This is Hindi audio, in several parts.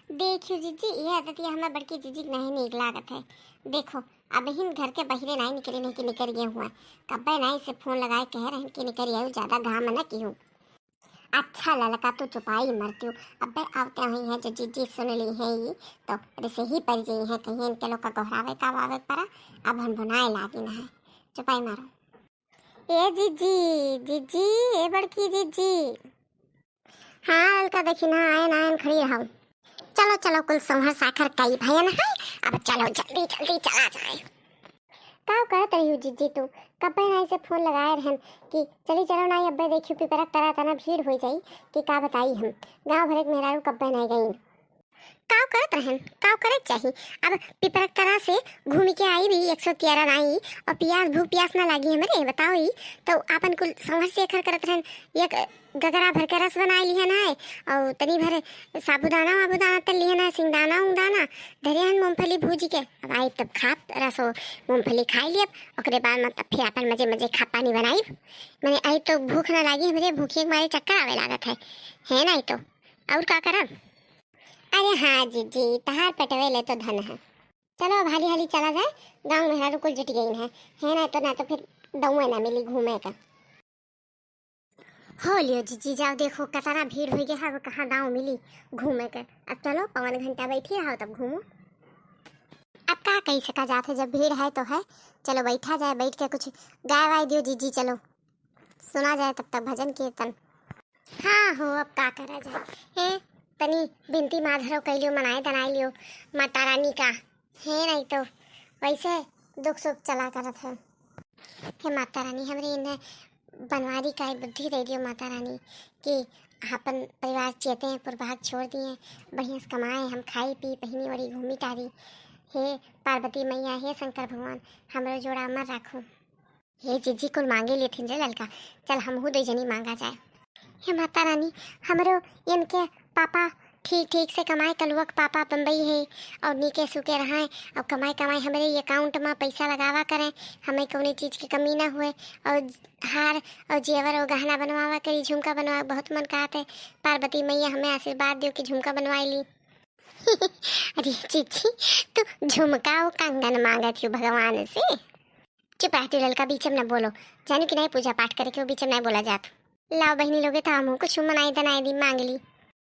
देखियो जीजी, ये आदत ये हमार बड़की जीजी के नहीं नीक लागत है। देखो, अब हिन घर के बहिरे नहीं निकले, नहीं कि निकल गए हुआ। कब्बे नहीं से फोन लगाए कह रहे कि निकल आयु, ज्यादा घाम न की हूँ। अच्छा ललका तो चुपाई मरती हूँ। अबे आवते हुई है जो जीजी सुन ली है ये, तो ऐसे ही पड़ गई है कहीं इनके लोग का गोहरावे का वावे परा। अब हम बुनाए लागी ना है, चुपाई मारो। ए जीजी, जीजी, ए बड़की जीजी। हाँ अलका देखी ना आयन आयन खड़ी रहो। चलो चलो कुल संहर साखर कई भयन है। अब चलो जल्दी जल्दी चला जाए। का करत रही हो जीजी तू? कब्बे नाई से फोन लगाए रहन कि चली चलो नाई अब्बे देखियो पिपरक तरह तना भीड़ हो जाई कि का बताई हम। गांव भरे के मेहरारू कब्बे नाई गई। काव करत रहन, काव करत चाही। अब पिपरक तरह से घूमी के आई भी 113 नाई और प्यास भूख प्यास ना लागी हमरे बताओ ही। तो आपन कुल संहर से खर करत रहन। एक गगरा भर के रस बनाई लिहन है और तनी भर साबुदाना वाबुदाना तल लिहन है, सिंगदाना उंगदाना धरियन मूंगफली भूजी के। अब आई तब खात रसो मूंगफली खाई लियब, ओकरे बाद मतलब फिर अपन मजे मजे खा पानी बनाई। मैंने आई तो भूख ना लागी हमरे, भूखी के मारे चक्कर आवे लागत है नहीं तो और का करब। अरे हाँ जीजी, तहार पटवे ले तो धन है। चलो अब हाली हाली चला जाए, गांव में कुल जुट गई है ना तो फिर दउए ना मिली घूमे का। हो लियो जीजी, जाओ देखो कतना भीड़ हो गया है, कहाँ दाव मिली घूमे के। अब चलो पवन घंटा बैठी रहो तब घूमो। अब का कही सका जाते, जब भीड़ है तो है। चलो बैठा जाए, बैठ के कुछ गाय वाय दियो जीजी, चलो सुना जाए तब तक भजन कीर्तन। हाँ हो अब का करा जाए है। तनी बिनती माधरो कैलियो, मनाए दनाई लियो माता रानी का है नहीं तो वैसे दुख सुख चला करत है। हे माता रानी हमरे इन्हें बनवारी का बुद्धि दे दियो माता रानी कि अपन परिवार चेते हैं पुरभाग छोड़ दिए, बढ़िया से कमाए, हम खाई पी पहनी ओढ़ी घूमी टारी। हे पार्वती मैया, हे शंकर भगवान, हमरो जोड़ा अमर राखो। हे जीजी कुल मांगे लिए थे रे लड़का, चल हमहू दो जनी मांगा जाए। हे माता रानी, हमरो इनके पापा ठीक ठीक से कमाए, कलुअक पापा बम्बई है और नीके सुके रहाए और कमाए कमाए हमारे अकाउंट में पैसा लगावा करें, हमें कोई चीज़ की कमी ना हुए। और हार और जेवर और गहना बनवावा करी, झुमका बनवा बहुत मन कहते। पार्वती मैया हमें आशीर्वाद दो कि झुमका बनवाई ली। अरे चीची, तू झुमका और कंगन मांगा थी भगवान से। चुप रहती लड़का, बीच में न बोलो। जानो कि नहीं पूजा पाठ करे के बीच में नहीं बोला जात। लाओ बहनी लोगे तो हम कुछ मनाई दनाई दी मांग ली।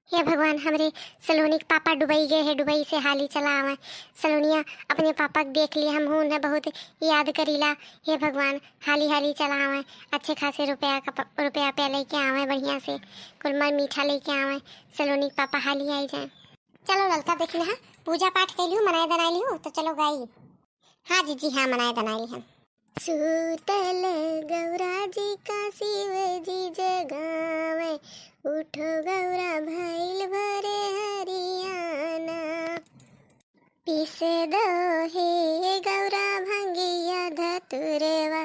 हे भगवान, हमरे सलोनी के पापा दुबई गए हैं, दुबई से हाली चला आवे। सलोनिया अपने पापा को देख लिया, हम उन्हें बहुत याद करीला। हे भगवान, हाली हाली चला आवे, अच्छे खासे रुपया पे लेके आवे, बढ़िया से कुलमर मीठा लेके आवे, सलोनी के पापा हाली आई जाए। चलो ललका देख ली, हाँ पूजा पाठ कर लियो, मनाए दनाई लियो तो चलो गाई। हाँ जीजी हाँ मनाए दनाई ली हम। सूतल गौरा जी का शिव जी जगावे, उठो गौरा भैल भरे हरियाना। पीस दो हे गौरा भंगिया धतुरवा,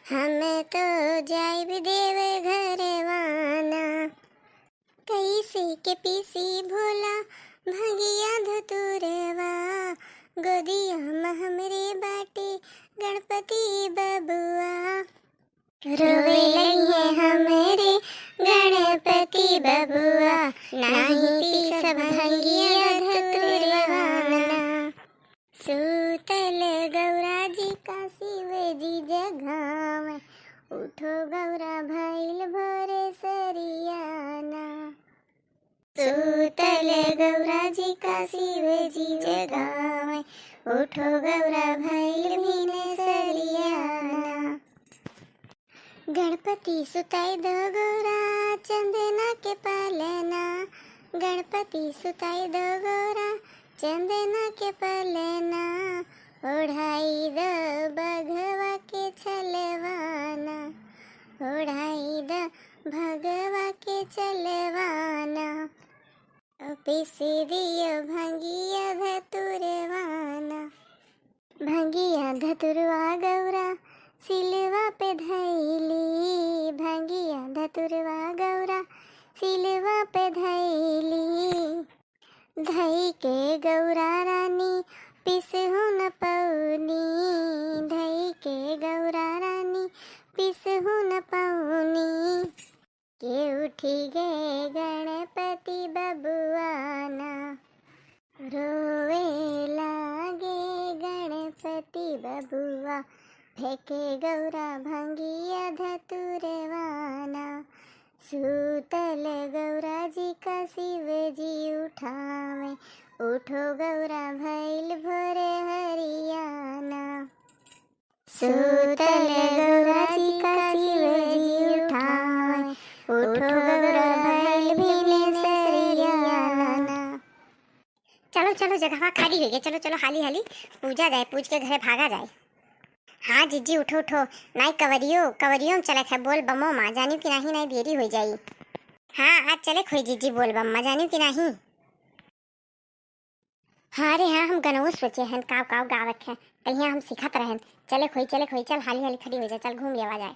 हमें तो जाइब देव घरवाना। कैसे के पीसी भोला भंगिया धतुरवा, गोदिया में हमरे बाटे गणपति बबुआ। रोवे लइहे हमरे गणपति बबुआ, नाही पीस भंगिया धतुरवाना। सूतल गौरा जी का शिव जी जगावे, उठो गौरा भैल भोरे सरियाना। सूतल गौरा जी का शिव जी जगावे, उठो गौरा भैल भीने सरियाना। गणपति सुताई दो गौरा चंदना के पालना, गणपति सुताई दो गौरा चंदना के पालना। ओढ़ाई दो भगवा के छलवाना, ओढ़ाई दो भगवा के चलवाना। पीसी दियो भंगिया धतुरवाना, भंगिया धतुरवा गौरा सिलवा पे धैली, भंगिया धतुरवा गौरा सिलवा पे धैली। धई के गौरा रानी पिसहु न पौनी, धई के गौरा रानी पिसहु न पौनी। के उठी गए गणपति बबुआना, बबुआ फेंके गौरा भंगिया धतुरवाना सूतल गौरा जी का शिव जी उठावे उठो गौरा भैल भोरे हरियाना सूतल गौरा जी का शिव जी उठावे उठो गौरा भैल भीले सरियाना। चलो चलो जगह खाली हो गई, चलो चलो हाली हाली पूजा जाए, पूज के घरे भागा जाए। हाँ जीजी उठो उठो, नहीं कवरियो में चलत है बोल बमो माँ, जानियो कि नहीं देरी हो जाई। हाँ आज चले खोई जीजी बोल बम माँ, जानियो कि नहीं। हाँ रे हाँ हम गनऊ सोचे हैं काव काव गावत हैं, कहीं हम सिखत रहें। चले खोई चल हाली हाली खड़ी हो जाए, चल घूम लिया जाए।